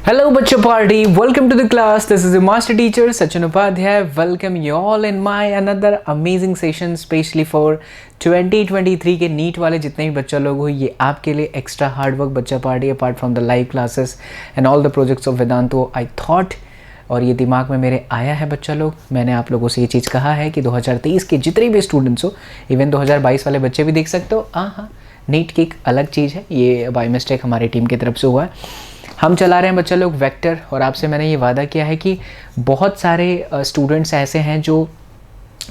Hello Bachcha Party, welcome to the class. This is your master teacher Sachin Upadhyay. Welcome you all in my another amazing session specially for 2023 के NEET वाले जितने भी बच्चा लोग हो, ये आपके लिए एक्स्ट्रा हार्ड वर्क बच्चा party apart from the live classes and all the projects of वेदांतो I thought और ये दिमाग में मेरे आया है बच्चा लोग, मैंने आप लोगों से ये चीज़ कहा है कि 2023 के जितने भी स्टूडेंट्स हो, इवन 2022 वाले बच्चे भी देख सकते हो। हाँ, नीट की एक अलग चीज़ है, ये बाय मिस्टेक हमारी टीम की तरफ से हुआ है। हम चला रहे हैं बच्चा लोग वेक्टर, और आपसे मैंने ये वादा किया है कि बहुत सारे स्टूडेंट्स ऐसे हैं जो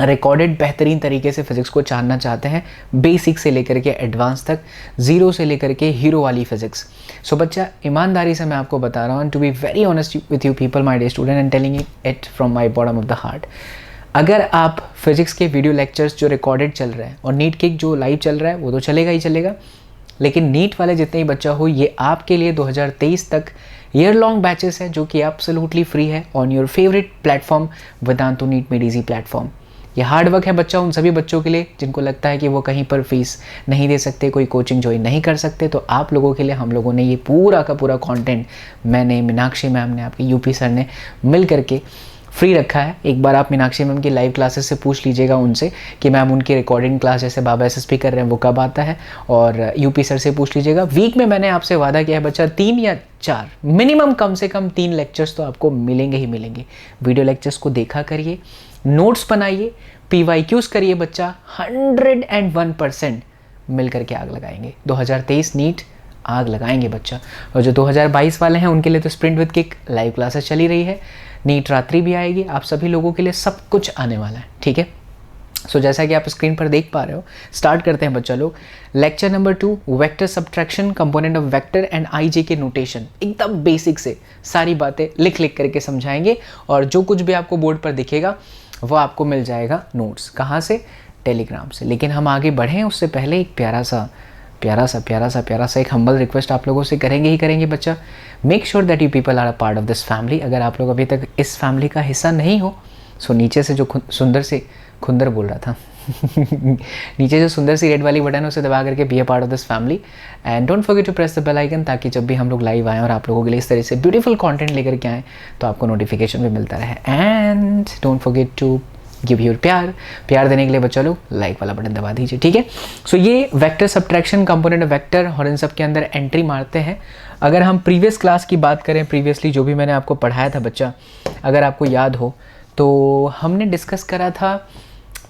रिकॉर्डेड बेहतरीन तरीके से फिज़िक्स को जानना चाहते हैं, बेसिक से लेकर के एडवांस तक, ज़ीरो से लेकर के हीरो वाली फ़िज़िक्स। सो बच्चा, ईमानदारी से मैं आपको बता रहा हूँ, to be very honest with you people my dear student and telling it from my bottom of the heart, अगर आप फिज़िक्स के वीडियो लेक्चर्स जो रिकॉर्डेड चल रहे हैं और नीट के जो लाइव चल रहा है वो तो चलेगा ही चलेगा, लेकिन नीट वाले जितने ही बच्चा हो, ये आपके लिए 2023 तक ईयर लॉन्ग बैचेस है जो कि एब्सोल्युटली फ्री है on your favourite platform Vedantu NEET made easy platform. ये हार्ड वर्क है बच्चा उन सभी बच्चों के लिए जिनको लगता है कि वो कहीं पर फीस नहीं दे सकते, कोई कोचिंग ज्वाइन नहीं कर सकते, तो आप लोगों के लिए हम लोगों ने ये पूरा का पूरा कंटेंट, मैंने, मीनाक्षी मैम ने, आपके यूपी सर ने मिल करके फ्री रखा है। एक बार आप मीनाक्षी मैम की लाइव क्लासेस से पूछ लीजिएगा उनसे कि मैम उनकी रिकॉर्डिंग क्लास जैसे बाबा एसएसपी कर रहे हैं वो कब आता है, और यूपी सर से पूछ लीजिएगा। वीक में मैंने आपसे वादा किया है बच्चा 3 या 4 मिनिमम, कम से कम 3 लेक्चर्स तो आपको मिलेंगे ही मिलेंगे। वीडियो लेक्चर्स को देखा करिए, नोट्स बनाइए, PYQs करिए बच्चा, 101% मिल करके आग लगाएंगे। 2023 नीट आग लगाएंगे बच्चा। और जो 2022 वाले हैं उनके लिए तो sprint with kick live classes चली रही है, नीट रात्रि भी आएगी, आप सभी लोगों के लिए सब कुछ आने वाला है, ठीक है। सो जैसा कि आप स्क्रीन पर देख पा रहे हो, स्टार्ट करते हैं बच्चा लोग। Lecture number 2, vector subtraction, component of vector and IJ के नोटेशन। एकदम बेसिक से सारी बातें लिख लिख करके समझाएंगे, और जो कुछ भी आपको बोर्ड पर दिखेगा वो आपको मिल जाएगा नोट्स। कहाँ से? टेलीग्राम से। लेकिन हम आगे बढ़ें उससे पहले एक प्यारा सा एक हम्बल रिक्वेस्ट आप लोगों से करेंगे ही करेंगे बच्चा। Make sure that you people are a part of this family. अगर आप लोग अभी तक इस फैमिली का हिस्सा नहीं हो, सो नीचे से जो सुंदर सी खुंदर बोल रहा था नीचे जो सुंदर सी रेड वाली बटन है उसे दबा करके be a part of this family and don't forget to press the bell icon, ताकि जब भी हम लोग लाइव आएँ और आप लोगों के लिए इस तरह से ब्यूटीफुल कंटेंट लेकर के आएँ तो आपको नोटिफिकेशन भी मिलता रहे। And don't forget to give your प्यार देने के लिए बच्चा लोग लाइक वाला बटन दबा दीजिए, ठीक है। सो ये vector subtraction, component of vector, और इन सब के अंदर एंट्री मारते हैं। अगर हम प्रीवियस क्लास की बात करें, प्रीवियसली जो भी मैंने आपको पढ़ाया था बच्चा, अगर आपको याद हो तो हमने डिस्कस करा था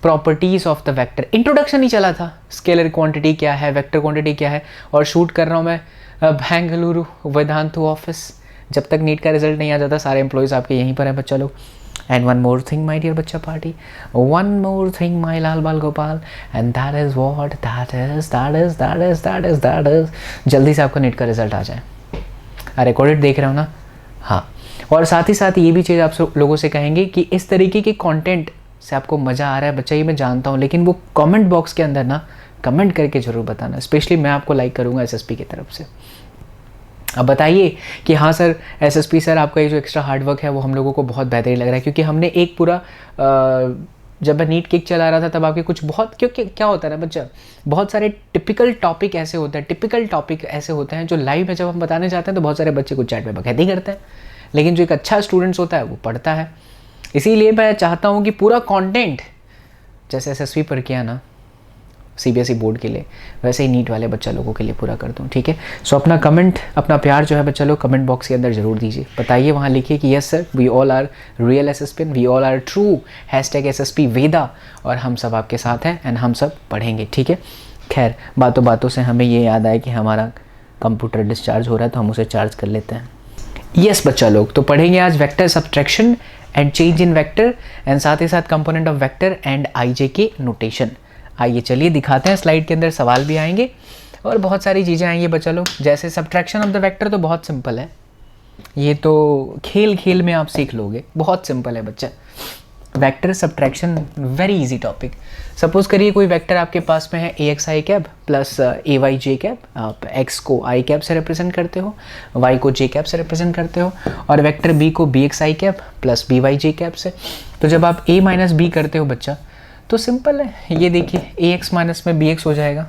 properties of the vector. Introduction ही चला था, स्केलर क्वांटिटी क्या है, वेक्टर क्वांटिटी क्या है, और शूट कर रहा हूँ मैं बेंगलुरु वेदांतो ऑफिस। जब तक नीट का रिजल्ट नहीं आ जाता सारे एम्प्लॉयज़ आपके यहीं पर हैं बच्चा लोग। And one more thing, my dear बच्चा party, one more thing, my लाल बाल Gopal, and that is what, that is, जल्दी से आपका नीट का रिजल्ट आ जाए। रिकॉर्डेड देख रहे हो ना? हाँ। और साथ ही साथ ये भी चीज़ आप लोगों से कहेंगे कि इस तरीके के कंटेंट से आपको मज़ा आ रहा है बच्चा, ये मैं जानता हूँ, लेकिन वो कमेंट बॉक्स के अंदर ना कमेंट करके ज़रूर बताना। स्पेशली मैं आपको लाइक करूँगा SSP की तरफ से। अब बताइए कि हाँ सर, SSP सर, आपका ये जो एक्स्ट्रा हार्ड वर्क है वो हम लोगों को बहुत बेहतरीन लग रहा है, क्योंकि हमने एक पूरा जब मैं नीट किक चला रहा था तब आपके कुछ बहुत, क्योंकि क्या होता है ना बच्चा, बहुत सारे टिपिकल टॉपिक ऐसे होते हैं जो लाइव में जब हम बताने जाते हैं तो बहुत सारे बच्चे कुछ चैट में बकैती करते हैं, लेकिन जो एक अच्छा स्टूडेंट्स होता है वो पढ़ता है। इसीलिए मैं चाहता हूँ कि पूरा कॉन्टेंट जैसे SSP पर किया ना CBSE बोर्ड के लिए, वैसे ही नीट वाले बच्चा लोगों के लिए पूरा कर दूँ, ठीक है। सो अपना कमेंट, अपना प्यार जो है बच्चा लोग कमेंट बॉक्स के अंदर ज़रूर दीजिए। बताइए, वहाँ लिखिए कि yes sir, we all are real SSP, we all are true, #SSP Veda, और हम सब आपके साथ हैं एंड हम सब पढ़ेंगे, ठीक है। खैर, बातों से हमें ये याद आया कि हमारा कंप्यूटर डिस्चार्ज हो रहा है, तो हम उसे चार्ज कर लेते हैं। यस बच्चा लोग, तो पढ़ेंगे आज vector subtraction and change in vector, and साथ ही साथ component of vector and IJ के नोटेशन। आइए चलिए दिखाते हैं, स्लाइड के अंदर सवाल भी आएंगे और बहुत सारी चीज़ें आएंगी बच्चा लोग। जैसे सब्ट्रैक्शन ऑफ द वेक्टर तो बहुत सिंपल है, ये तो खेल में आप सीख लोगे, बहुत सिंपल है बच्चा। Vector subtraction very easy topic. Suppose करिए कोई वेक्टर आपके पास में है AXi cap plus AYj cap, आप x को i कैप से रिप्रेजेंट करते हो, y को j कैप से रिप्रेजेंट करते हो, और वेक्टर b को BXi cap plus BYj cap से। तो जब आप a माइनस बी करते हो बच्चा तो सिंपल है, ये देखिए ax माइनस में bx हो जाएगा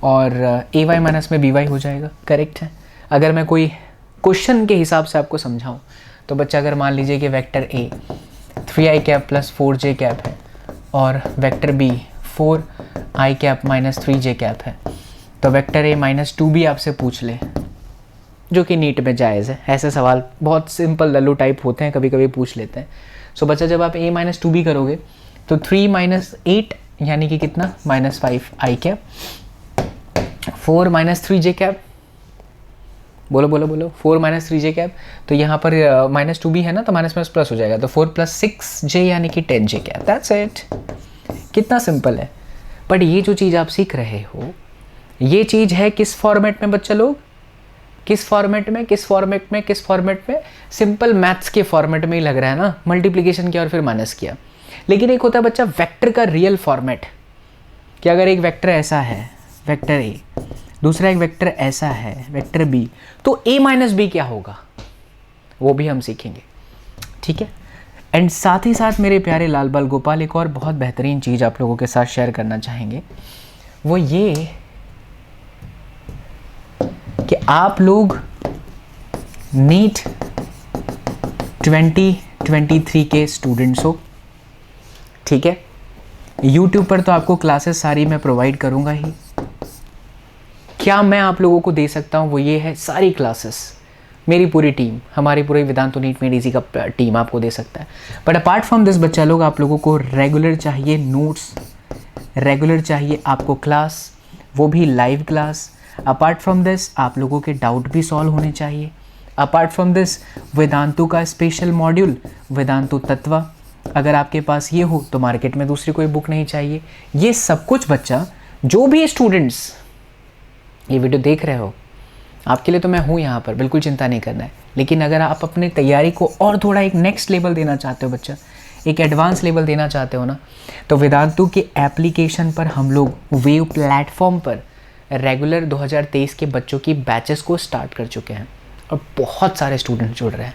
और ay माइनस में by हो जाएगा, करेक्ट है। अगर मैं कोई क्वेश्चन के हिसाब से आपको समझाऊँ तो बच्चा अगर मान लीजिए कि vector A 3i cap plus 4j cap है और vector B 4i cap minus 3j cap है, तो वेक्टर ए माइनस 2b आपसे पूछ ले, जो कि नीट में जायज़ है। ऐसे सवाल बहुत सिंपल लल्लू टाइप होते हैं, कभी कभी पूछ लेते हैं। सो बच्चा जब आप a माइनस 2b करोगे तो 3 माइनस 8 यानी कि कितना minus 5i cap, 4 minus 3j cap, बोलो बोलो बोलो 4 माइनस 3j कैप, तो यहाँ पर माइनस 2b है ना, तो माइनस माइनस प्लस हो जाएगा, तो 4 प्लस 6j यानी कि 10j कैप। दैट्स इट, कितना सिंपल है। बट ये जो चीज़ आप सीख रहे हो, ये चीज़ है किस फॉर्मेट में बच्चा लोग, किस फॉर्मेट में, किस फॉर्मेट में, किस फॉर्मेट में, सिंपल मैथ्स के फॉर्मेट में ही लग रहा है ना, मल्टीप्लिकेशन किया और फिर माइनस किया। लेकिन एक होता है बच्चा वेक्टर का रियल फॉर्मेट, कि अगर एक वेक्टर ऐसा है वेक्टर ए, दूसरा एक वेक्टर ऐसा है वेक्टर बी, तो a माइनस बी क्या होगा वो भी हम सीखेंगे, ठीक है। एंड साथ ही साथ मेरे प्यारे लाल बाल गोपाल एक और बहुत बेहतरीन चीज़ आप लोगों के साथ शेयर करना चाहेंगे, वो ये कि आप लोग नीट 2023 के स्टूडेंट्स हो, ठीक है। यूट्यूब पर तो आपको क्लासेस सारी मैं प्रोवाइड करूंगा ही। क्या मैं आप लोगों को दे सकता हूं वो ये है, सारी क्लासेस मेरी पूरी टीम, हमारी पूरी वेदांतु नीट मेड इजी का टीम आपको दे सकता है। बट अपार्ट फ्रॉम दिस बच्चा लोग, आप लोगों को रेगुलर चाहिए नोट्स, रेगुलर चाहिए आपको क्लास, वो भी live class. Apart from this आप लोगों के डाउट भी सॉल्व होने चाहिए। अपार्ट फ्रॉम दिस वेदांतु का स्पेशल मॉड्यूल वेदांतु तत्व, अगर आपके पास ये हो तो मार्केट में दूसरी कोई बुक नहीं चाहिए। ये सब कुछ बच्चा, जो भी स्टूडेंट्स ये वीडियो देख रहे हो, आपके लिए तो मैं हूँ यहाँ पर, बिल्कुल चिंता नहीं करना है। लेकिन अगर आप अपनी तैयारी को और थोड़ा एक नेक्स्ट लेवल देना चाहते हो बच्चा, एक एडवांस लेवल देना चाहते हो ना, तो वेदांतु के एप्लीकेशन पर हम लोग वेव प्लेटफॉर्म पर रेगुलर 2023 के बच्चों की बैचेस को स्टार्ट कर चुके हैं और बहुत सारे स्टूडेंट जुड़ रहे हैं,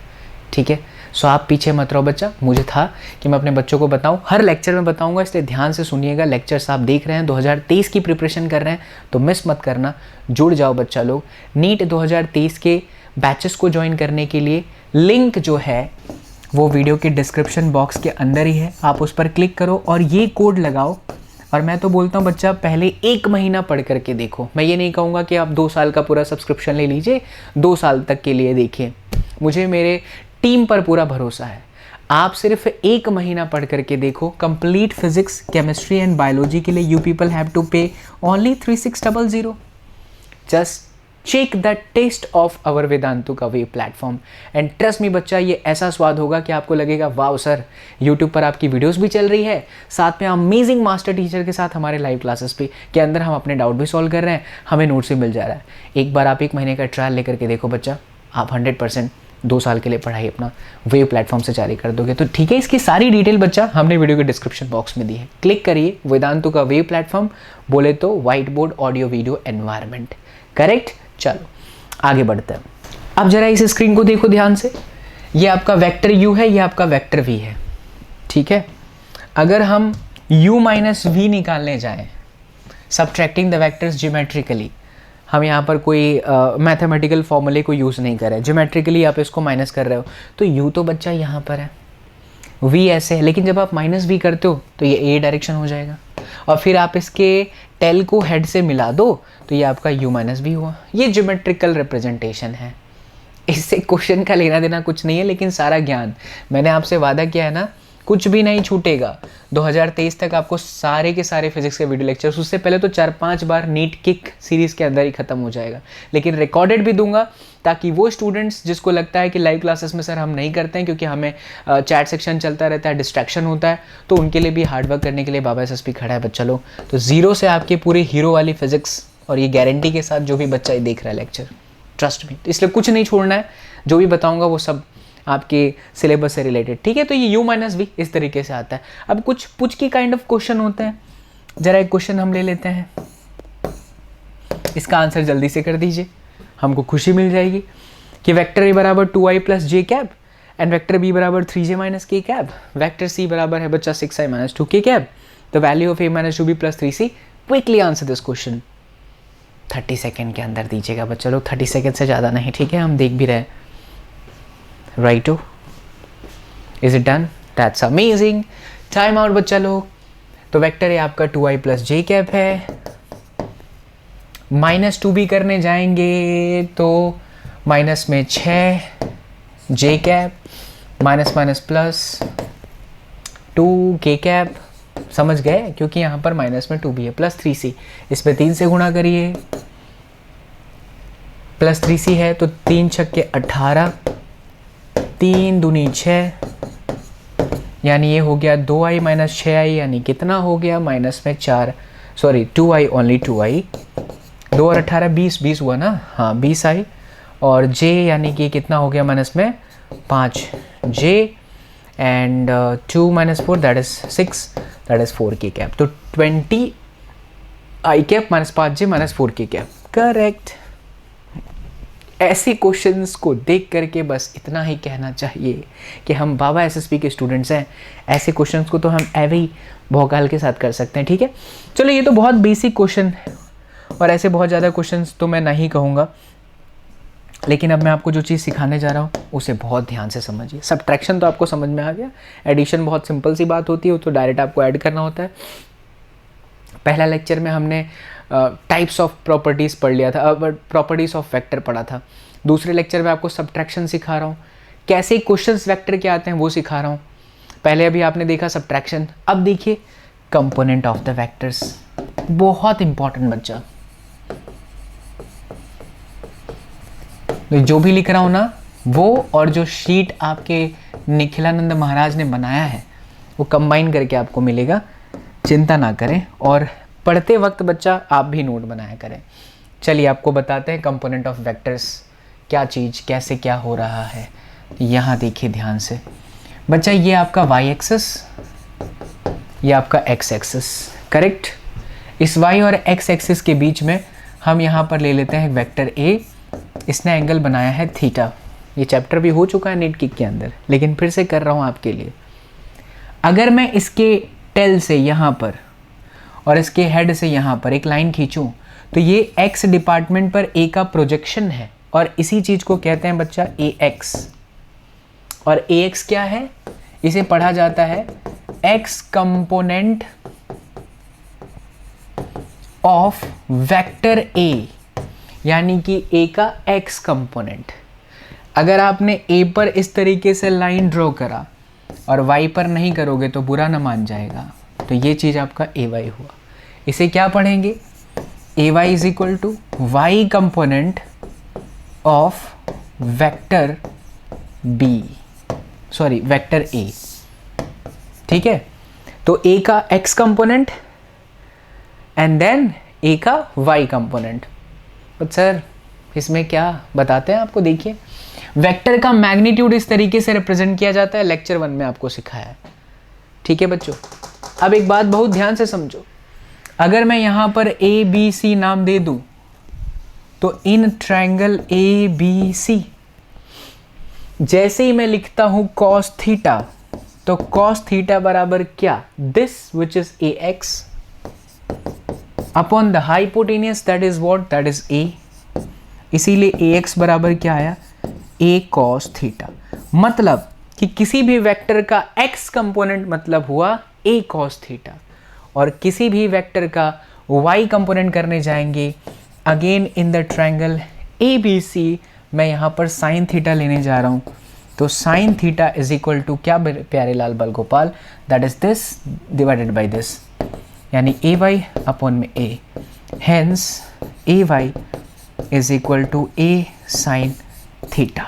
ठीक है। सो आप पीछे मत रहो बच्चा, मुझे था कि मैं अपने बच्चों को बताऊं, हर लेक्चर में बताऊंगा, इसलिए ध्यान से सुनिएगा। लेक्चर्स आप देख रहे हैं, 2023 की प्रिपरेशन कर रहे हैं तो मिस मत करना, जुड़ जाओ बच्चा लोग। नीट 2023 के बैचेस को ज्वाइन करने के लिए लिंक जो है वो वीडियो के डिस्क्रिप्शन बॉक्स के अंदर ही है, आप उस पर क्लिक करो और ये कोड लगाओ। और मैं तो बोलता हूँ बच्चा, पहले 1 महीना पढ़ करके देखो। मैं ये नहीं कहूँगा कि आप 2 साल का पूरा सब्सक्रिप्शन ले लीजिए, 2 साल तक के लिए देखिए। मुझे मेरे टीम पर पूरा भरोसा है। आप सिर्फ 1 महीना पढ़ करके देखो। Complete physics, chemistry and biology के लिए you people have to pay only 3600। Just check the test of our Vedantu का wave platform and trust me बच्चा, ये ऐसा स्वाद होगा कि आपको लगेगा वाओ सर, यूट्यूब पर आपकी वीडियोस भी चल रही है, साथ में अमेजिंग मास्टर टीचर के साथ हमारे लाइव क्लासेस भी के अंदर हम अपने डाउट भी सॉल्व कर रहे हैं, हमें नोट्स भी मिल जा रहा है। एक बार आप 1 महीने का ट्रायल लेकर के देखो बच्चा, आप 100% 2 साल के लिए पढ़ाई अपना वेव प्लेटफॉर्म से जारी कर दोगे। तो ठीक है, इसकी सारी डिटेल बच्चा हमने वीडियो के डिस्क्रिप्शन बॉक्स में दी है, क्लिक करिए। वेदांतु का वेव प्लेटफॉर्म बोले तो white board audio video environment, correct. चलो आगे बढ़ते हैं। अब जरा इस स्क्रीन को देखो ध्यान से, ये आपका वेक्टर u है, ये आपका वेक्टर v है, ठीक है। अगर हम u माइनस v निकालने जाएं, सब्ट्रैक्टिंग द वेक्टर्स ज्योमेट्रिकली, हम यहाँ पर कोई मैथमेटिकल फॉर्मूले को यूज़ नहीं कर रहे हैं, ज्योमेट्रिकली आप इसको माइनस कर रहे हो, तो u तो बच्चा यहाँ पर है, v ऐसे है, लेकिन जब आप माइनस v करते हो तो ये a डायरेक्शन हो जाएगा, और फिर आप इसके टेल को हेड से मिला दो तो ये आपका u माइनस v हुआ। ये ज्योमेट्रिकल रिप्रेजेंटेशन है, इससे क्वेश्चन का लेना देना कुछ नहीं है, लेकिन सारा ज्ञान मैंने आपसे वादा किया है ना, कुछ भी नहीं छूटेगा। 2023 तक आपको सारे के सारे फिजिक्स के वीडियो लेक्चर्स, उससे पहले तो 4-5 बार नीट किक सीरीज़ के अंदर ही ख़त्म हो जाएगा, लेकिन रिकॉर्डेड भी दूंगा, ताकि वो स्टूडेंट्स जिसको लगता है कि लाइव क्लासेस में सर हम नहीं करते हैं क्योंकि हमें चैट सेक्शन चलता रहता है, डिस्ट्रैक्शन होता है, तो उनके लिए भी हार्डवर्क करने के लिए बाबा SSP खड़ा है बच्चा लोग। तो ज़ीरो से आपके पूरे हीरो वाली फिजिक्स, और ये गारंटी के साथ जो भी बच्चा देख रहा है लेक्चर, ट्रस्ट मी, इसलिए कुछ नहीं छोड़ना है, जो भी बताऊँगा वो सब आपके सिलेबस से रिलेटेड, ठीक है। तो ये u माइनस वी इस तरीके से आता है। अब कुछ पुच की काइंड ऑफ क्वेश्चन होते हैं, जरा एक क्वेश्चन हम ले लेते हैं, इसका आंसर जल्दी से कर दीजिए, हमको खुशी मिल जाएगी। कि वेक्टर a बराबर 2i plus J cap and vector b बराबर 3j माइनस के कैप, वेक्टर c बराबर है बच्चा 6i minus 2k cap, the value of a minus 2b plus 3c। Quickly answer this question 30 second के अंदर दीजिएगा बच्चा लोग, 30 सेकेंड से ज़्यादा नहीं, ठीक है, हम देख भी रहे हैं। Righto, is it done? That's amazing. Time out बच्चा लोग। तो वेक्टर ए आपका 2i प्लस जे कैप है, -2 भी करने जाएंगे तो माइनस में 6 जे कैप, माइनस माइनस प्लस 2 के कैप, समझ गए? क्योंकि यहाँ पर माइनस में 2 भी है, प्लस 3c, इसमें 3 से गुणा करिए, प्लस 3c है तो 3 छक्के 18, 3 दूनी 6, यानी ये हो गया 2i माइनस 6i, यानी कितना हो गया? माइनस में 4, सॉरी 2i, ओनली 2i, 2 और 18 20, 20 हुआ ना, हाँ 20i, और j यानी कि कितना हो गया? माइनस में 5j, and 2 minus 4 that is 6, that is 4 के कैप। तो 20i cap minus 5j minus 4 के कैप, करेक्ट। ऐसे क्वेश्चंस को देख करके बस इतना ही कहना चाहिए कि हम बाबा एसएसपी के स्टूडेंट्स हैं। ऐसे क्वेश्चंस को तो हम ऐसे ही भौकाल के साथ कर सकते हैं, ठीक है। चलो ये तो बहुत बेसिक क्वेश्चन है और ऐसे बहुत ज़्यादा क्वेश्चंस तो मैं नहीं कहूँगा, लेकिन अब मैं आपको जो चीज़ सिखाने जा रहा हूँ उसे बहुत ध्यान से समझिए। सब्ट्रैक्शन तो आपको समझ में आ गया, एडिशन बहुत सिंपल सी बात होती है, वो तो डायरेक्ट आपको ऐड करना होता है। पहला लेक्चर में हमने टाइप्स ऑफ प्रॉपर्टीज़ पढ़ लिया था, प्रॉपर्टीज़ ऑफ वेक्टर पढ़ा था। दूसरे लेक्चर में आपको सब्ट्रैक्शन सिखा रहा हूँ, कैसे क्वेश्चंस वेक्टर के आते हैं वो सिखा रहा हूँ। पहले अभी आपने देखा सब्ट्रैक्शन, अब देखिए कंपोनेंट ऑफ द वेक्टर्स, बहुत इंपॉर्टेंट बच्चा। जो भी लिख रहा हूँ ना वो, और जो शीट आपके निखिलानंद महाराज ने बनाया है वो कंबाइन करके आपको मिलेगा, चिंता ना करें। और पढ़ते वक्त बच्चा आप भी नोट बनाया करें। चलिए आपको बताते हैं कंपोनेंट ऑफ वेक्टर्स क्या चीज़, कैसे क्या हो रहा है। यहाँ देखिए ध्यान से बच्चा, ये आपका y एक्सिस, ये आपका x एक्सिस, करेक्ट। इस y और x एक्सिस के बीच में हम यहाँ पर ले लेते हैं वेक्टर a, इसने एंगल बनाया है थीटा। ये चैप्टर भी हो चुका है नेट किक के अंदर, लेकिन फिर से कर रहा हूँ आपके लिए। अगर मैं इसके टेल से यहाँ पर और इसके हेड से यहाँ पर एक लाइन खींचूं तो ये x डिपार्टमेंट पर a का प्रोजेक्शन है, और इसी चीज़ को कहते हैं बच्चा ax। और ax क्या है? इसे पढ़ा जाता है x component of vector a, यानी कि a का x कंपोनेंट। अगर आपने a पर इस तरीके से लाइन ड्रॉ करा और y पर नहीं करोगे तो बुरा ना मान जाएगा, तो ये चीज़ आपका ay हुआ। इसे क्या पढ़ेंगे? ay is equal to y component of vector b, sorry vector a, ठीक है। तो a का x component and then a का y कंपोनेंट। बट सर इसमें क्या बताते हैं आपको, देखिए वेक्टर का मैग्नीट्यूड इस तरीके से रिप्रेजेंट किया जाता है, लेक्चर 1 में आपको सिखाया है, ठीक है बच्चों। अब एक बात बहुत ध्यान से समझो, अगर मैं यहाँ पर ए बी सी नाम दे दूँ तो in triangle A B C, जैसे ही मैं लिखता हूँ कॉस थीटा, तो कॉस थीटा बराबर क्या? This which is a x upon the hypotenuse, that is what? That is a. इसीलिए ए एक्स बराबर क्या आया? ए कॉस थीटा। मतलब कि किसी भी वेक्टर का x कंपोनेंट मतलब हुआ a cos थीटा, और किसी भी वेक्टर का y कंपोनेंट करने जाएंगे again in the triangle ABC, मैं यहाँ पर साइन थीटा लेने जा रहा हूँ। तो sine theta is equal to क्या प्यारे लाल बाल गोपाल? That is this divided by this, यानी ए वाई अपॉन में A. Hence A Y is equal to A sine theta.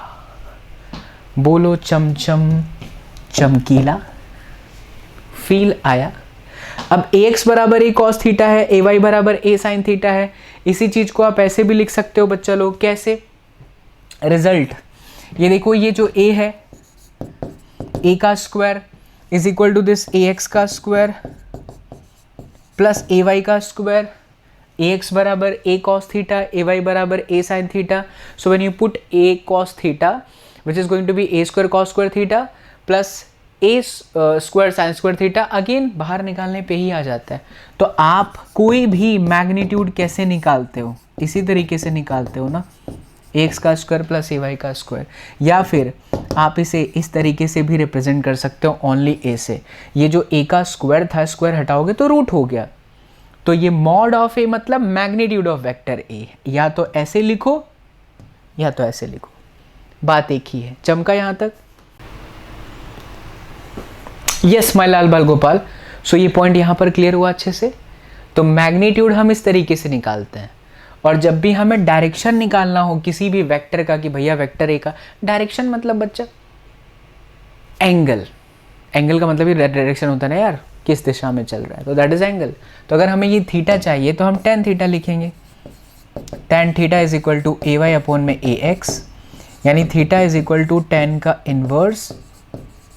बोलो चमचम चमकीला, फील आया? अब ए एक्स बराबर ए कॉस थीटा है, ए वाई बराबर ए साइन थीटा है। इसी चीज को आप ऐसे भी लिख सकते हो बच्चा लोग, कैसे? रिजल्ट ये देखो, ये जो ए है, ए का square is equal to this A X का स्क्वायर प्लस ए वाई का स्क्वायर। ए एक्स बराबर A cos theta, A Y बराबर A sine theta. So when you put A cos theta which is going to be a square cos square theta plus a square sin square theta, again बाहर निकालने पे ही आ जाता है। तो आप कोई भी मैग्नीट्यूड कैसे निकालते हो? इसी तरीके से निकालते हो ना, एक्स का स्क्वायर प्लस ए वाई का स्क्वायर, या फिर आप इसे इस तरीके से भी रिप्रेजेंट कर सकते हो ओनली ए से। ये जो ए का स्क्वायर था, स्क्वायर हटाओगे तो रूट हो गया, तो ये मॉड ऑफ ए मतलब मैग्नीट्यूड ऑफ वेक्टर ए। या तो ऐसे लिखो या तो ऐसे लिखो, बात एक ही है। चमका यहाँ तक? यस माय लाल बाल गोपाल। सो ये पॉइंट यहाँ पर क्लियर हुआ अच्छे से। तो मैग्नीट्यूड हम इस तरीके से निकालते हैं, और जब भी हमें डायरेक्शन निकालना हो किसी भी वेक्टर का, कि भैया वेक्टर ए का डायरेक्शन मतलब बच्चा एंगल, एंगल का मतलब ही डायरेक्शन होता है ना यार, किस दिशा में चल रहा है, तो दैट इज एंगल। तो अगर हमें ये थीटा चाहिए तो हम tan थीटा लिखेंगे। tan theta is equal to A Y upon में ए एक्स, यानी theta is equal to tan का इनवर्स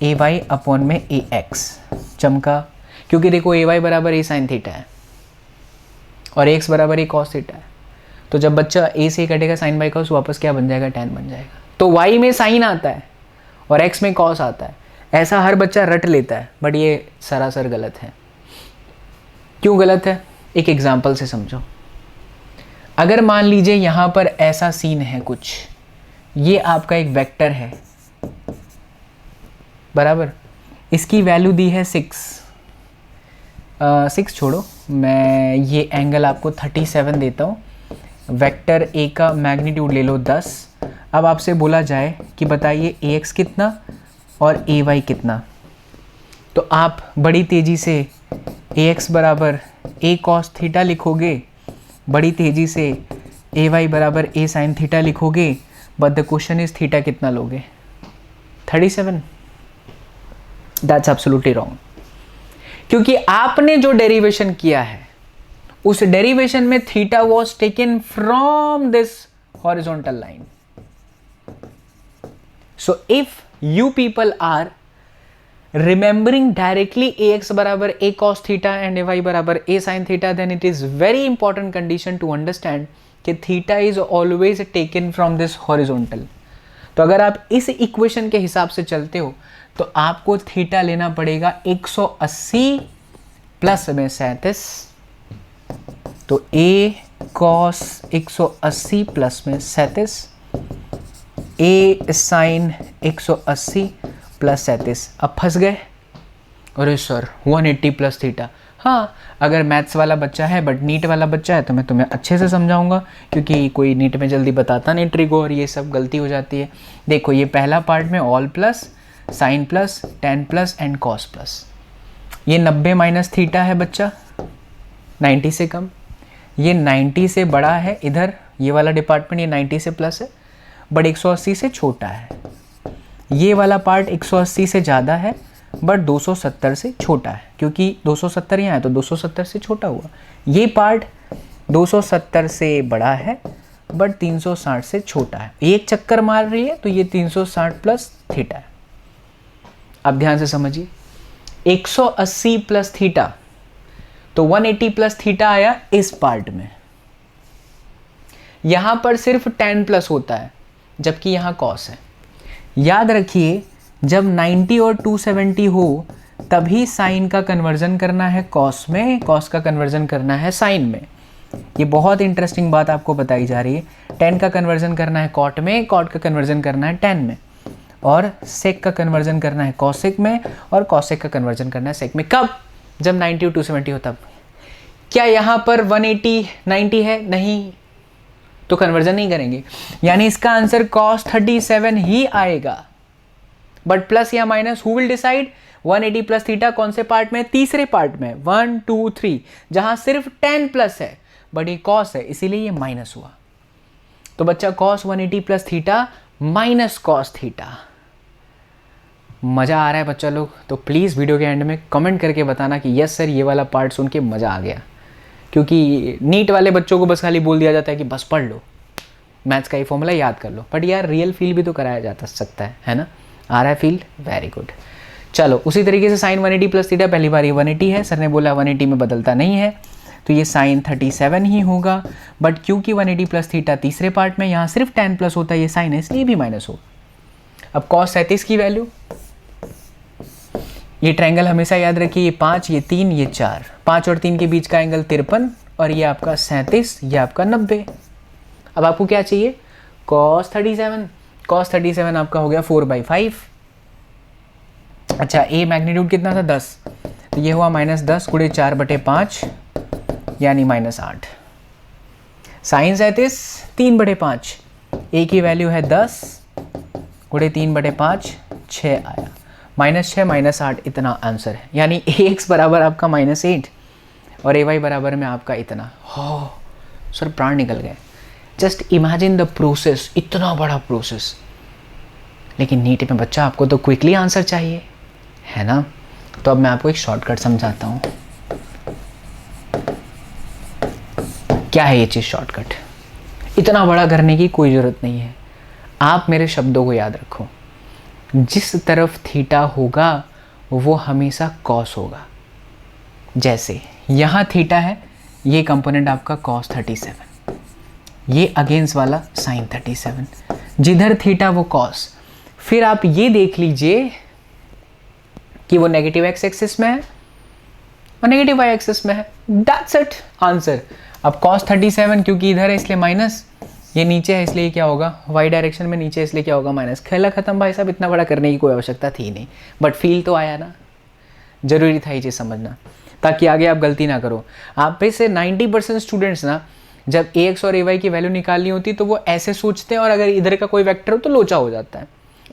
ए वाई अपॉन में ए एक्स। चमका? क्योंकि देखो ए वाई बराबर ए साइन थीटा है और एक्स बराबर ए कॉस थीटा है, तो जब बच्चा ए से कटेगा साइन बाई कॉस, वापस क्या बन जाएगा? tan बन जाएगा। तो y में साइन आता है और x में कॉस आता है, ऐसा हर बच्चा रट लेता है, बट ये सरासर गलत है। क्यों गलत है? एक एग्जाम्पल से समझो। अगर मान लीजिए यहाँ पर ऐसा सीन है कुछ, ये आपका एक वेक्टर है बराबर, इसकी वैल्यू दी है 6 छोड़ो, मैं ये एंगल आपको 37 देता हूँ। वेक्टर ए का मैग्नीट्यूड ले लो 10। अब आपसे बोला जाए कि बताइए ए एक्स कितना और ए वाई कितना, तो आप बड़ी तेज़ी से ए एक्स बराबर ए कॉस थीटा लिखोगे, बड़ी तेज़ी से ए वाई बराबर ए साइन थीटा लिखोगे, but the question is theta कितना लोगे? 37। दैट्स एब्सोल्युटली रॉन्ग, क्योंकि आपने जो डेरिवेशन किया है उस डेरिवेशन में theta was taken from this horizontal line. So if you people are remembering directly A X बराबर A cos theta and A Y बराबर A sine theta, then it is very important condition to understand कि theta is always taken from this horizontal. तो अगर आप इस equation के हिसाब से चलते हो तो आपको थीटा लेना पड़ेगा 180 प्लस में 37, तो a cos 180 प्लस में 37, a sin 180 प्लस 37। अब फंस गए? अरे सर 180 प्लस थीटा। हाँ, अगर मैथ्स वाला बच्चा है बट नीट वाला बच्चा है तो मैं तुम्हें अच्छे से समझाऊंगा, क्योंकि कोई नीट में जल्दी बताता नहीं ट्रिगो और ये सब गलती हो जाती है। देखो ये पहला पार्ट में all plus, sine plus, tan plus and cos plus, ये 90 माइनस थीटा है बच्चा, 90 से कम, ये 90 से बड़ा है, इधर ये वाला डिपार्टमेंट ये 90 से प्लस है बट 180 से छोटा है, ये वाला पार्ट 180 से ज़्यादा है बट 270 से छोटा है, क्योंकि 270 यहाँ है तो 270 से छोटा हुआ। ये पार्ट 270 से बड़ा है बट 360 से छोटा है, एक चक्कर मार रही है तो ये 360 प्लस थीटा है। अब ध्यान से समझिए, 180 प्लस थीटा, तो 180 प्लस थीटा आया इस पार्ट में, यहां पर सिर्फ tan प्लस होता है जबकि यहां cos है। याद रखिए जब 90 और 270 हो तभी साइन का कन्वर्जन करना है cos में, cos का कन्वर्जन करना है साइन में। ये बहुत इंटरेस्टिंग बात आपको बताई जा रही है। tan का कन्वर्जन करना है cot में, cot का कन्वर्जन करना है tan में, और sec का कन्वर्जन करना है cosec में, और cosec का कन्वर्जन करना है sec में। कब? जब 90 और 270 हो तब। क्या यहाँ पर 180 90 है? नहीं, तो कन्वर्जन नहीं करेंगे, यानी इसका आंसर cos 37 ही आएगा। बट प्लस या minus who will decide? 180 plus theta कौन से पार्ट में? तीसरे पार्ट में, 1 2 3, जहां सिर्फ tan प्लस है बट ये cos है, इसीलिए ये माइनस हुआ। तो बच्चा cos 180 plus theta minus cos theta. मज़ा आ रहा है बच्चा लोग? तो प्लीज़ वीडियो के एंड में कमेंट करके बताना कि यस सर ये वाला पार्ट सुन के मज़ा आ गया, क्योंकि नीट वाले बच्चों को बस खाली बोल दिया जाता है कि बस पढ़ लो, मैथ्स का ये फॉर्मूला याद कर लो, बट यार रियल फील भी तो कराया जा सकता है ना? आ रहा है फील? Very good. चलो उसी तरीके से साइन 180 प्लस थीटा, पहली बार ये 180 है, सर ने बोला 180 में बदलता नहीं है तो ये साइन 37 ही होगा, बट क्योंकि 180 प्लस थीटा तीसरे पार्ट में, यहाँ सिर्फ tan प्लस होता है, ये साइन है इसलिए भी माइनस हो। अब cos 37 की वैल्यू, ये ट्रायंगल हमेशा याद रखिए, ये 5, ये 3, ये 4, 5 और 3 के बीच का एंगल 53 और ये आपका 37, ये आपका 90। अब आपको क्या चाहिए? cos 37, cos 37 आपका हो गया 4/5। अच्छा ए मैग्नीट्यूड कितना था 10, तो ये हुआ -10 गुणे 4/5 यानी -8। साइन 37 3/5, ए की वैल्यू है 10 गुणे 3/5 6 आया, -6 -8 इतना आंसर है। यानी ax बराबर आपका -8 और ay बराबर में आपका इतना। हो सर प्राण निकल गए। जस्ट इमेजिन द प्रोसेस, इतना बड़ा प्रोसेस। लेकिन नीट में बच्चा आपको तो क्विकली आंसर चाहिए, है ना? तो अब मैं आपको एक शॉर्टकट समझाता हूँ। क्या है ये चीज़ शॉर्टकट? इतना बड़ा करने की कोई ज़रूरत नहीं है। आप मेरे शब्दों को याद रखो, जिस तरफ थीटा होगा वो हमेशा कॉस होगा। जैसे यहाँ थीटा है, ये कंपोनेंट आपका कॉस 37, ये अगेंस्ट वाला साइन 37, जिधर थीटा वो कॉस। फिर आप ये देख लीजिए कि वो नेगेटिव एक्स एक्सिस में है और नेगेटिव वाई एक्सिस में है। That's it answer. अब कॉस 37 क्योंकि इधर है इसलिए माइनस, ये नीचे है इसलिए क्या होगा, वाई डायरेक्शन में नीचे इसलिए क्या होगा माइनस। खेला खत्म भाई साहब, इतना बड़ा करने की कोई आवश्यकता थी नहीं, बट फील तो आया ना। जरूरी था ये चीज़ समझना ताकि आगे आप गलती ना करो। आप में से 90% स्टूडेंट्स ना जब ax और ay की वैल्यू निकालनी होती तो वो ऐसे सोचते हैं और अगर इधर का कोई वेक्टर हो तो लोचा हो जाता है।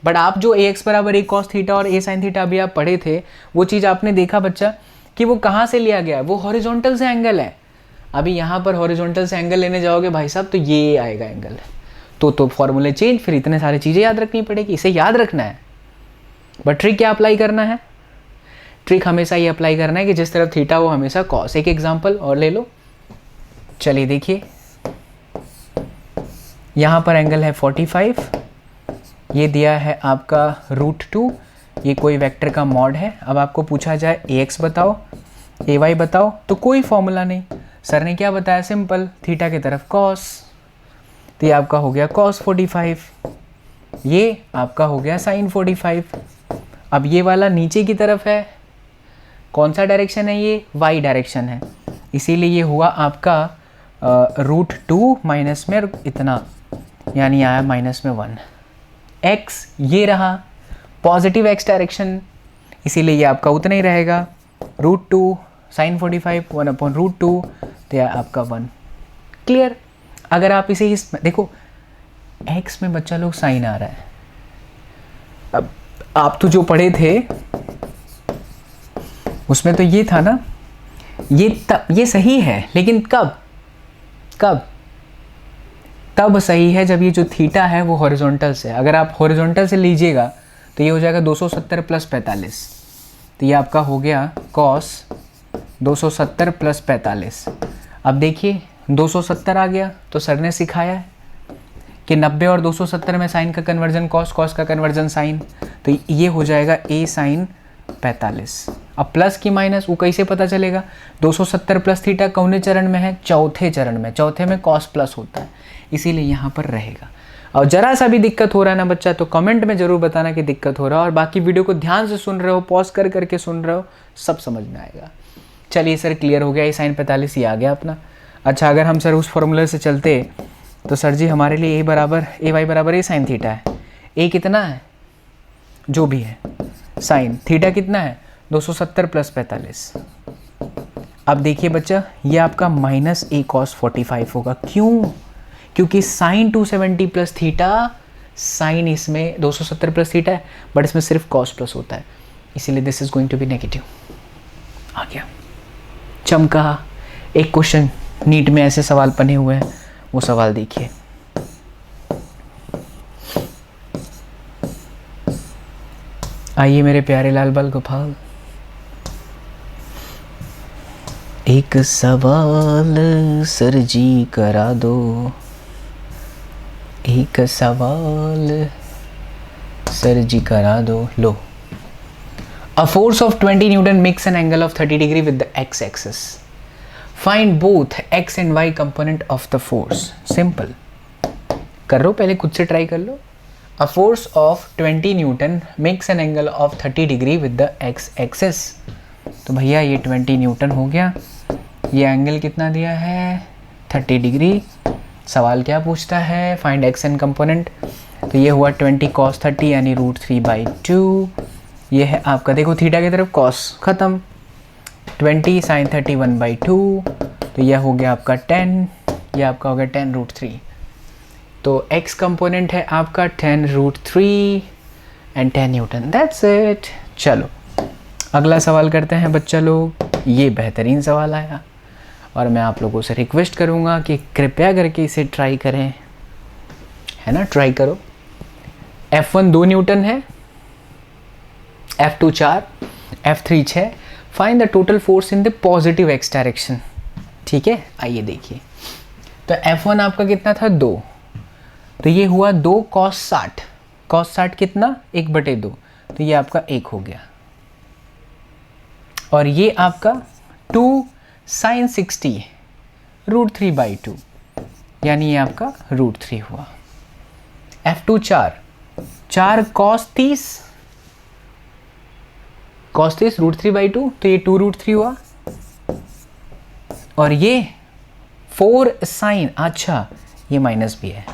बट आप जो ax बराबर a cos थीटा और a sin थीटा अभी आप पढ़े थे, वो चीज़ आपने देखा बच्चा कि वो कहाँ से लिया गया, वो हॉरिजॉन्टल से एंगल है। अभी यहाँ पर हॉरिजॉन्टल से एंगल लेने जाओगे भाई साहब तो ये आएगा एंगल, तो फॉर्मूले चेंज, फिर इतने सारी चीज़ें याद रखनी पड़ेगी। इसे याद रखना है, बट ट्रिक क्या अप्लाई करना है? ट्रिक हमेशा ये अप्लाई करना है कि जिस तरफ थीटा वो हमेशा कॉस। एक एग्जांपल और ले लो, चलिए देखिए, यहाँ पर एंगल है 45, ये दिया है आपका √2, ये कोई वेक्टर का मॉड है। अब आपको पूछा जाए ax बताओ, ay बताओ, तो कोई फॉर्मूला नहीं। सर ने क्या बताया, सिंपल, थीटा की तरफ कॉस, तो ये आपका हो गया cos 45, ये आपका हो गया sin 45। अब ये वाला नीचे की तरफ है, कौन सा डायरेक्शन है, ये y डायरेक्शन है, इसीलिए ये हुआ आपका √2 माइनस में इतना, यानी आया -1। x ये रहा पॉजिटिव x डायरेक्शन, इसीलिए ये आपका उतना ही रहेगा, √2 sin 45 1/√2, तो यह आपका 1। क्लियर? अगर आप इसे इस देखो, x में बच्चा लोग साइन आ रहा है। अब आप तो जो पढ़े थे उसमें तो ये था ना, ये सही है, लेकिन कब तब सही है जब ये जो थीटा है वो हॉरिजॉन्टल से। अगर आप हॉरिजॉन्टल से लीजिएगा तो ये हो जाएगा 270 + 45, तो ये आपका हो गया cos 270 + 45। अब देखिए 270 आ गया, तो सर ने सिखाया है कि 90 और 270 में साइन का कन्वर्जन कॉस, कॉस का कन्वर्जन साइन, तो ये हो जाएगा a sin 45। अब प्लस की माइनस वो कैसे पता चलेगा? 270 + थीटा कौने चरण में है? चौथे चरण में। चौथे में कॉस प्लस होता है, इसीलिए यहाँ पर रहेगा। और जरा सा भी दिक्कत हो रहा है ना बच्चा, तो कमेंट में ज़रूर बताना कि दिक्कत हो रहा है, और बाकी वीडियो को ध्यान से सुन रहे हो, पॉज कर करके सुन रहे हो, सब समझ में आएगा। चलिए सर क्लियर हो गया, ये sin 45 ये आ गया अपना। अच्छा, अगर हम सर उस फॉर्मूले से चलते तो सर जी हमारे लिए a बराबर a sin थीटा है। a कितना है? जो भी है, साइन थीटा कितना है? 270 + 45। अब देखिए बच्चा, ये आपका -a cos 45 होगा। क्यों? क्योंकि साइन 270 + थीटा, साइन इसमें 270 + थीटा है, बट इसमें सिर्फ cos प्लस होता है, इसीलिए this is going to be negative. आ गया, चमका। एक क्वेश्चन नीट में ऐसे सवाल बने हुए हैं, वो सवाल देखिए। आइए मेरे प्यारे लाल बाल गोपाल, एक सवाल सर जी करा दो, एक सवाल सर जी करा दो। लो, a force of 20 Newton makes an angle of 30 degree with the x-axis. Find both x and y component of the force. Simple. कर लो, पहले खुद से ट्राई कर लो। A force of 20 Newton makes an angle of 30 degree with the x-axis. तो भैया ये 20 Newton हो गया, ये एंगल कितना दिया है? 30 डिग्री, सवाल क्या पूछता है, फाइंड एक्स एन कंपोनेंट। तो ये हुआ 20 cos 30 यानी √3/2। ये है आपका, देखो थीटा की तरफ cos ख़त्म, 20 sin 30 1/2। तो यह हो गया आपका 10, यह आपका हो गया 10√3। तो x कंपोनेंट है आपका 10√3 एंड 10 न्यूटन। That's it. चलो अगला सवाल करते हैं बच्चा लोग। ये बेहतरीन सवाल आया और मैं आप लोगों से रिक्वेस्ट करूँगा कि कृपया करके इसे ट्राई करें, है ना, ट्राई करो। F1 2 न्यूटन है, F2 4, F3 6। Find the total force in the positive x direction. ठीक है, आइए देखिए। तो F1 आपका कितना था, 2। तो ये हुआ 2 cos 60। cos 60 कितना, 1/2। तो ये आपका 1 हो गया। और ये आपका 2 sin 60 √3/2 यानी ये आपका √3 हुआ। F2 4 cos 30 √3/2 तो ये 2√3 हुआ। और ये 4 sin, अच्छा ये माइनस भी है,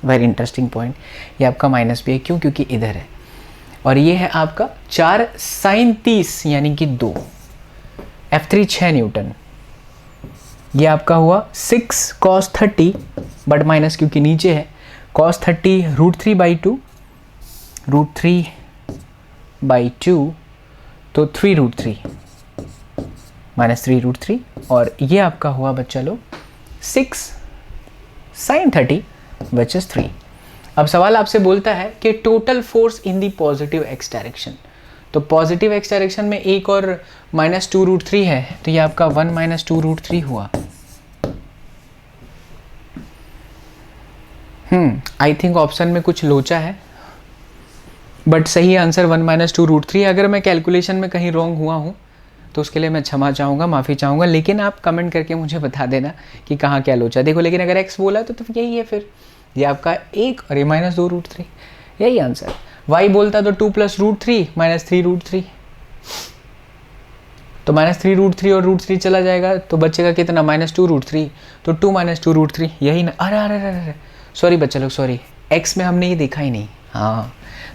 वेरी इंटरेस्टिंग पॉइंट। ये आपका माइनस भी है, क्यों, क्योंकि इधर है। और ये है आपका 4 sin 30 यानी कि 2। F3 6 Newton. ये आपका हुआ 6 cos 30 बट माइनस क्योंकि नीचे है, cos 30 √3/2 तो 3√3 माइनस 3√3। और ये आपका हुआ बच्चा लोग 6 sin 30 विच इज 3। अब सवाल आपसे बोलता है कि total force in the positive x direction. तो पॉजिटिव एक्स डायरेक्शन में 1 और -2√3 है, तो ये आपका 1 - 2√3 हुआ। आई थिंक ऑप्शन में कुछ लोचा है, बट सही आंसर 1 - 2√3। अगर मैं कैलकुलेशन में कहीं रॉन्ग हुआ हूँ तो उसके लिए मैं क्षमा चाहूँगा, माफ़ी चाहूँगा, लेकिन आप कमेंट करके मुझे बता देना कि कहाँ क्या लोचा। देखो, लेकिन अगर x बोला तो यही है, फिर ये आपका 1 और ये -2√3, यही आंसर। y बोलता तो 2 + √3 - 3√3, तो -3√3 और √3 चला जाएगा तो बचेगा कितना, -2√3। तो 2 - 2√3 यही ना। अरे अरे अरे सॉरी बच्चा लोग, सॉरी, x में हमने ये देखा ही नहीं। हाँ,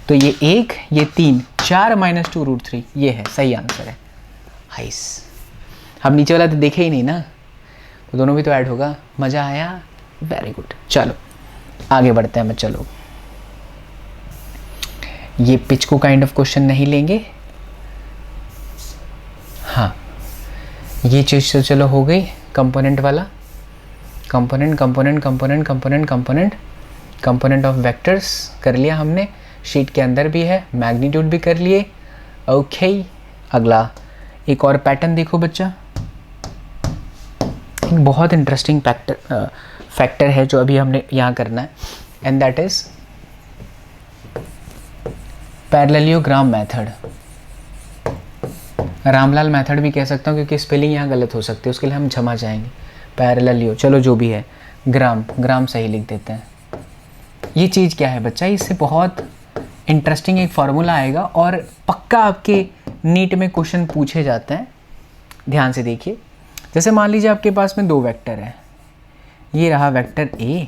तो ये 1, ये 3, 4 - 2√3 ये है सही आंसर है। हाइस, हम नीचे वाला तो देखे ही नहीं ना, तो दोनों भी तो ऐड होगा। मज़ा आया, वेरी गुड। चलो आगे बढ़ते हैं बच्चा लोग। ये पिच को काइंड ऑफ क्वेश्चन नहीं लेंगे। हाँ, ये चीज़ तो चलो हो गई, कंपोनेंट वाला। कंपोनेंट ऑफ वेक्टर्स कर लिया हमने, शीट के अंदर भी है, मैग्नीट्यूड भी कर लिए। ओके, अगला एक और पैटर्न देखो बच्चा। एक बहुत इंटरेस्टिंग फैक्टर है जो अभी हमने यहाँ करना है, and that is parallelogram method. Ramlal method भी कह सकता हूँ क्योंकि स्पेलिंग यहाँ गलत हो सकती है, उसके लिए हम क्षमा चाहेंगे। पैरेललियो, चलो जो भी है, ग्राम सही लिख देते हैं। ये चीज़ क्या है बच्चा, इससे बहुत इंटरेस्टिंग एक फार्मूला आएगा और पक्का आपके नीट में क्वेश्चन पूछे जाते हैं। ध्यान से देखिए, जैसे मान लीजिए आपके पास में 2 वेक्टर है, ये रहा वेक्टर ए,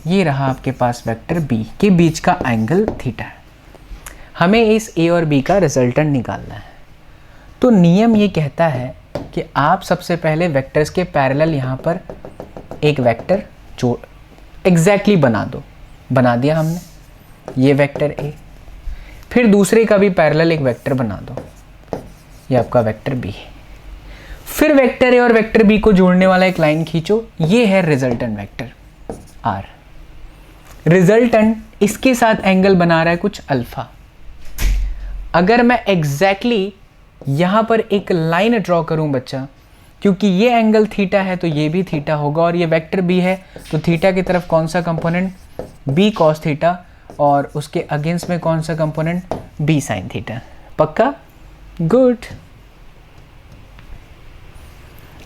ये रहा आपके पास वेक्टर बी, के बीच का एंगल थीटा है। हमें इस ए और बी का रिजल्टेंट निकालना है। तो नियम ये कहता है कि आप सबसे पहले वेक्टर्स के पैरेलल यहाँ पर एक वेक्टर जो एग्जैक्टली बना दो। बना दिया हमने, ये वेक्टर ए। फिर दूसरे का भी पैरेलल एक वेक्टर बना दो, ये आपका वेक्टर बी। फिर वेक्टर ए और वेक्टर बी को जोड़ने वाला एक लाइन खींचो, ये है रिजल्टेंट वेक्टर आर। रिजल्टेंट इसके साथ एंगल बना रहा है कुछ अल्फा। अगर मैं एग्जैक्टली यहाँ पर एक लाइन ड्रॉ करूँ बच्चा, क्योंकि ये एंगल थीटा है तो ये भी थीटा होगा, और ये वेक्टर बी है तो थीटा की तरफ कौन सा कंपोनेंट, बी कॉस थीटा, और उसके अगेंस्ट में कौन सा कंपोनेंट, बी साइन थीटा। पक्का, गुड।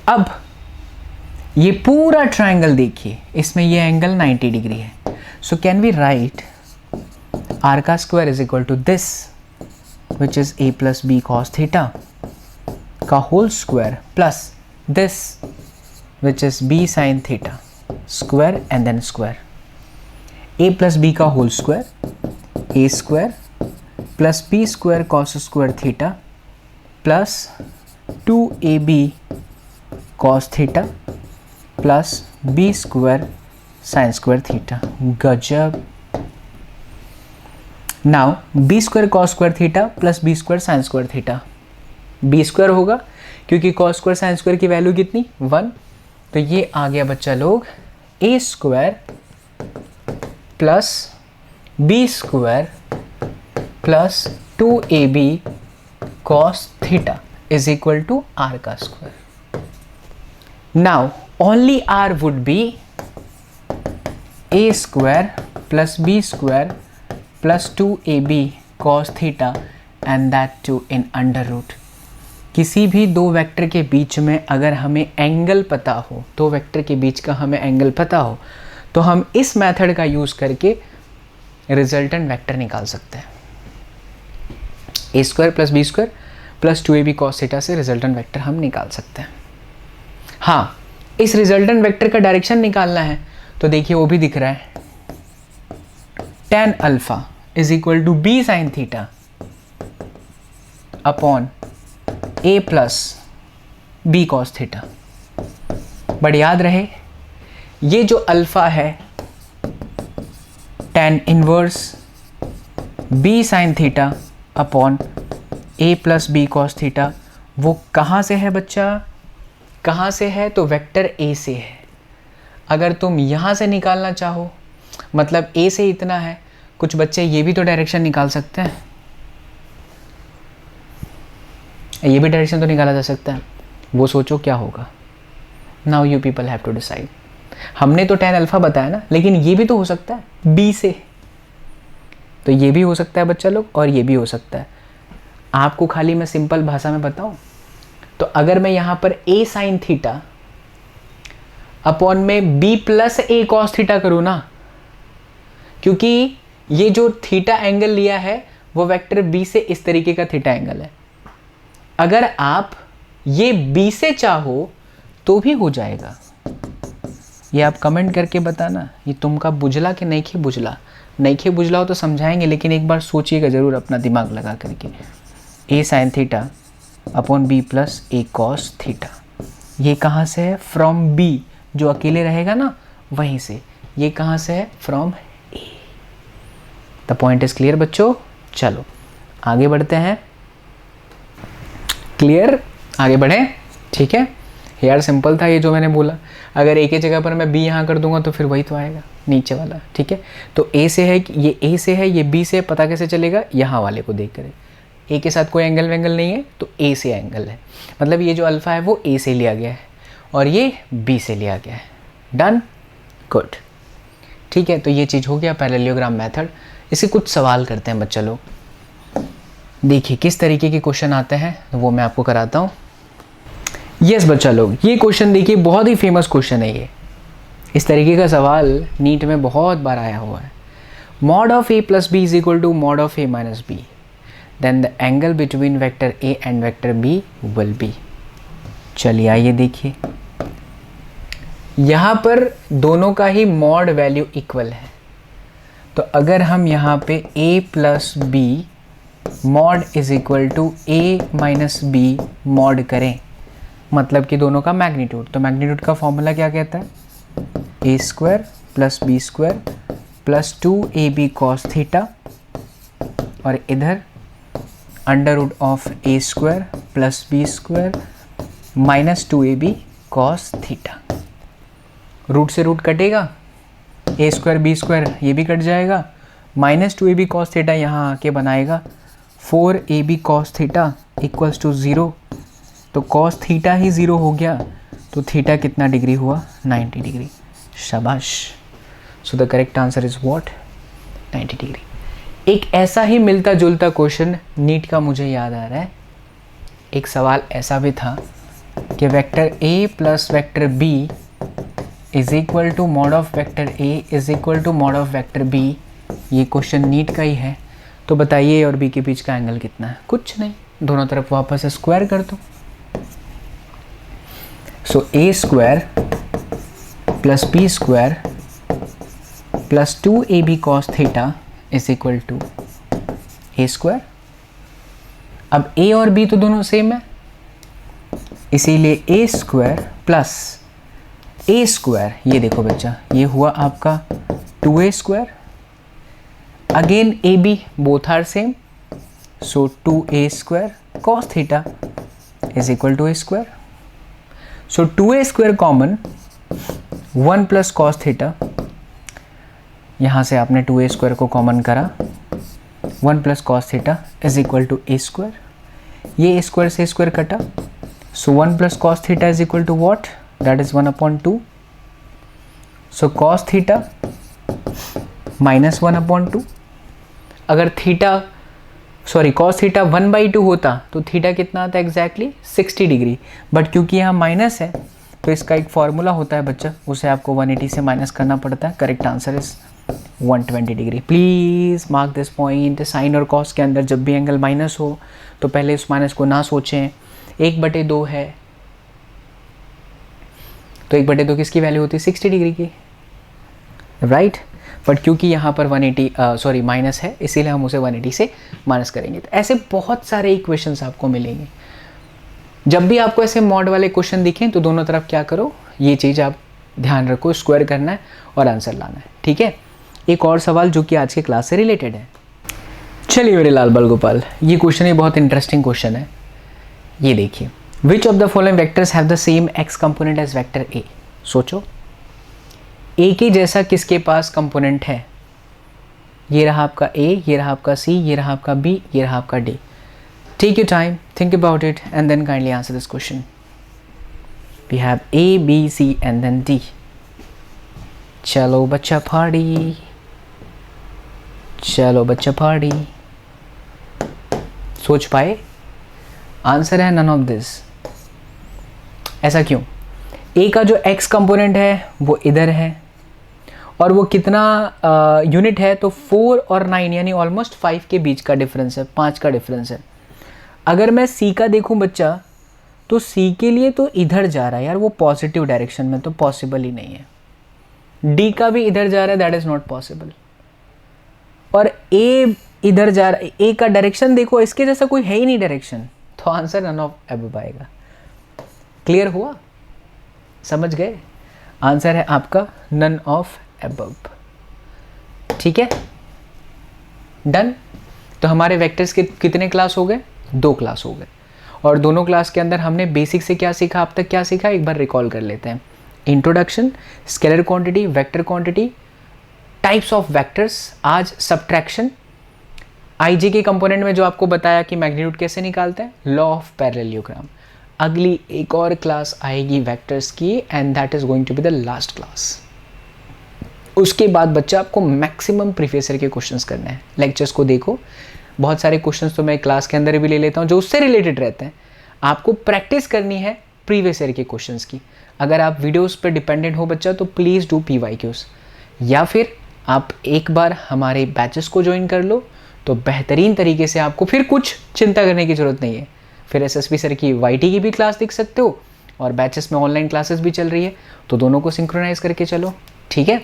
अब ये पूरा ट्रायंगल देखिए, इसमें ये एंगल 90 डिग्री है। So can we write R का square is equal to this which is a + b cos theta का whole square plus this which is b sin theta square and then square, A plus B का whole square, A square plus B square cos square theta plus 2ab cos theta plus B square sine square theta. गजब। Now B square cos square theta plus B square sine square theta, B square होगा क्योंकि cos square sine square की value कितनी 1, तो ये आ गया बच्चा लोग A square plus B square plus 2ab cos theta is equal to R का square. Now only R would be A square plus B square plus 2ab cos theta and that too in under root. किसी भी दो vector के बीच में अगर हमें angle पता हो, दो वेक्टर के बीच का हमें एंगल पता हो, तो हम इस मेथड का यूज़ करके रिजल्टेंट वेक्टर निकाल सकते हैं। A square plus B square plus 2ab cos theta से रिजल्टेंट वेक्टर हम निकाल सकते हैं। हाँ, इस रिजल्टेंट वेक्टर का डायरेक्शन निकालना है तो देखिए वो भी दिख रहा है, tan alpha is equal to B sine theta upon A plus B cos theta. But याद रहे ये जो अल्फा है tan inverse B sine theta upon A plus B cos theta, वो कहाँ से है बच्चा, कहाँ से है, तो वेक्टर ए से है। अगर तुम यहाँ से निकालना चाहो, मतलब ए से इतना है, कुछ बच्चे ये भी तो डायरेक्शन निकाल सकते हैं, ये भी डायरेक्शन तो निकाला जा सकता है, वो सोचो क्या होगा। Now you people have to decide. हमने तो tan अल्फा बताया ना, लेकिन ये भी तो हो सकता है b से, तो ये भी हो सकता है बच्चा लोग और ये भी हो सकता है। आपको खाली मैं सिंपल भाषा में बताऊं तो अगर मैं यहाँ पर a साइन थीटा अपॉन में b plus a cos theta करूँ ना, क्योंकि ये जो थीटा एंगल लिया है वो वेक्टर b से इस तरीके का थीटा एंगल है। अगर आप ये b से चाहो तो भी हो जाएगा। ये आप कमेंट करके बताना ये तुमका बुझला कि नहीं खे बुझला। नहीं खे बुझला हो तो समझाएंगे, लेकिन एक बार सोचिएगा ज़रूर अपना दिमाग लगा करके। a sign theta upon b plus a cos theta, ये कहाँ से है, फ्रॉम b, जो अकेले रहेगा ना वहीं से। ये कहाँ से है, from a। The point is clear बच्चों। चलो आगे बढ़ते हैं। क्लियर, आगे बढ़ें, ठीक है यार। सिंपल था ये जो मैंने बोला। अगर ए की जगह पर मैं बी यहाँ कर दूंगा तो फिर वही तो आएगा नीचे वाला, ठीक है। तो ए से है, ये ए से है, ये बी से है, पता कैसे चलेगा, यहाँ वाले को देख कर। ए के साथ कोई एंगल वेंगल नहीं है तो ए से एंगल है, मतलब ये जो अल्फ़ा है वो ए से लिया गया है और ये बी से लिया गया है। डन, गुड, ठीक है। तो ये चीज़ हो गया पैरेललोग्राम मेथड। इसके कुछ सवाल करते हैं बच्चा लोग। देखिए किस तरीके के क्वेश्चन आते हैं वो मैं आपको कराता हूँ। यस बच्चा लोग, ये क्वेश्चन देखिए बहुत ही फेमस क्वेश्चन है ये। इस तरीके का सवाल नीट में बहुत बार आया हुआ है। Mod of A plus B is equal to mod of A minus B, then the angle between vector A and vector B will be. चलिए आइए देखिए, यहाँ पर दोनों का ही मॉड वैल्यू इक्वल है, तो अगर हम यहाँ पे a plus B mod is equal to A minus B mod करें, मतलब कि दोनों का मैग्नीट्यूड, तो मैग्नीट्यूड का फॉर्मूला क्या कहता है, A square plus B square plus 2ab cos theta, और इधर under root of A square plus B square minus 2ab cos theta. Root से रूट कटेगा, ए स्क्वायर बी स्क्वायर ये भी कट जाएगा, माइनस 2ab कॉस थीटा यहाँ आके बनाएगा 4ab cos theta equals to 0। तो कॉस थीटा ही 0 हो गया, तो थीटा कितना डिग्री हुआ, 90 डिग्री। शाबाश। So the correct answer is what, 90 degree. एक ऐसा ही मिलता जुलता क्वेश्चन नीट का मुझे याद आ रहा है। एक सवाल ऐसा भी था कि vector a plus vector b is equal to mod of vector a is equal to mod of vector b। ये क्वेश्चन नीट का ही है। तो बताइए a और b के बीच का एंगल कितना है, कुछ नहीं, दोनों तरफ वापस स्क्वायर कर दो। So a square plus B square plus 2ab cos theta is equal to A square. अब a और b तो दोनों सेम है, इसीलिए a square plus a square, ये देखो बच्चा ये हुआ आपका 2a square, again ab both are same, so 2a square cos theta is equal to a square. So 2a square common, 1 plus cos theta, यहाँ से आपने 2a स्क्वायर को कॉमन करा, 1 plus cos theta is equal to a square. ये a square से square कटा, so 1 plus cos theta is equal to what, that is 1/2। So cos theta minus 1/2। अगर theta cos theta 1/2 होता तो theta कितना आता है एग्जैक्टली 60 डिग्री, बट क्योंकि यहाँ माइनस है तो इसका एक फॉर्मूला होता है बच्चा, उसे आपको 180 से माइनस करना पड़ता है। Correct answer is 120 degree. Please mark this point, sine और कॉस के अंदर जब भी एंगल माइनस हो तो पहले उस माइनस को ना सोचें। 1/2 है तो 1/2 किसकी वैल्यू होती है 60 डिग्री की, राइट। बट क्योंकि यहाँ पर 180 माइनस है, इसीलिए हम उसे 180 से माइनस करेंगे। तो ऐसे बहुत सारे इक्वेशंस आपको मिलेंगे। जब भी आपको ऐसे मॉड वाले क्वेश्चन दिखें तो दोनों तरफ क्या करो, ये चीज़ आप ध्यान रखो, स्क्वायर करना है और आंसर लाना है, ठीक है। एक और सवाल जो कि आज के क्लास से रिलेटेड है। चलिए मेरे लाल बाल गोपाल, ये क्वेश्चन ही बहुत इंटरेस्टिंग क्वेश्चन है। ये देखिए, which of the following vectors have the same X component as vector A. सोचो ए के जैसा किसके पास कंपोनेंट है, ये रहा आपका ए, ये रहा आपका सी, ये रहा आपका बी, ये रहा आपका D. Take your time, think about it, and then kindly answer this question. We have A, B, C, and then D. चलो बच्चा पार्टी, चलो बच्चा पार्टी। सोच पाए? आंसर है none of this। ऐसा क्यों? A का जो x कंपोनेंट है वो इधर है, और वो कितना यूनिट है, तो 4 और 9 यानी ऑलमोस्ट 5 के बीच का डिफरेंस है, 5 का डिफरेंस है। अगर मैं C का देखूं बच्चा, तो C के लिए तो इधर जा रहा है यार, वो पॉजिटिव डायरेक्शन में, तो पॉसिबल ही नहीं है। D का भी इधर जा रहा है, दैट इज़ नॉट पॉसिबल। और A इधर जा रहा है, A का डायरेक्शन देखो, इसके जैसा कोई है ही नहीं डायरेक्शन, तो आंसर नन ऑफ अबव आएगा। क्लियर हुआ, समझ गए? आंसर है आपका नन ऑफ अबव, ठीक है, डन। तो हमारे वेक्टर्स के कितने क्लास हो गए? 2 क्लास हो गए, और दोनों क्लास के अंदर हमने बेसिक से क्या सीखा, अब तक क्या सीखा, एक बार रिकॉल कर लेते हैं। Introduction, scalar quantity, vector quantity, types of vectors, आज सब्ट्रैक्शन, आईजे के कंपोनेंट में जो आपको बताया कि मैग्नीट्यूड कैसे निकालते हैं, लॉ ऑफ पैरेललोग्राम। अगली एक और क्लास आएगी वेक्टर्स की, and that is going to be the last class. उसके बाद बच्चा आपको मैक्सिमम प्रीवियस ईयर के क्वेश्चंस करने हैं। लेक्चर्स को देखो, बहुत सारे क्वेश्चंस तो मैं क्लास के अंदर भी ले लेता हूँ जो उससे रिलेटेड रहते हैं। आपको प्रैक्टिस करनी है प्रीवियस ईयर के क्वेश्चंस की। अगर आप वीडियोस पर डिपेंडेंट हो बच्चा, तो प्लीज़ डू PYQs, या फिर आप एक बार हमारे बैचेस को ज्वाइन कर लो, तो बेहतरीन तरीके से आपको फिर कुछ चिंता करने की ज़रूरत नहीं है। फिर SSP सर की YT की भी क्लास देख सकते हो, और बैचेस में ऑनलाइन क्लासेस भी चल रही है, तो दोनों को सिंक्रोनाइज़ करके चलो, ठीक है।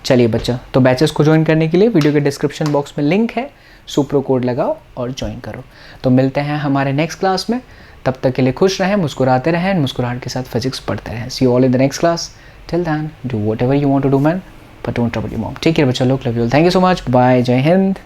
चलिए बच्चा, तो बैचेस को ज्वाइन करने के लिए वीडियो के डिस्क्रिप्शन बॉक्स में लिंक है, सुप्रो कोड लगाओ और ज्वाइन करो। तो मिलते हैं हमारे नेक्स्ट क्लास में, तब तक के लिए खुश रहें, मुस्कुराते रहें, मुस्कुराहट के साथ फिजिक्स पढ़ते रहें। See you all in the next class. Till then do whatever you want to do man, but don't trouble your mom. Take care बच्चा, लोग love you all, thank you so much, bye, जय हिंद।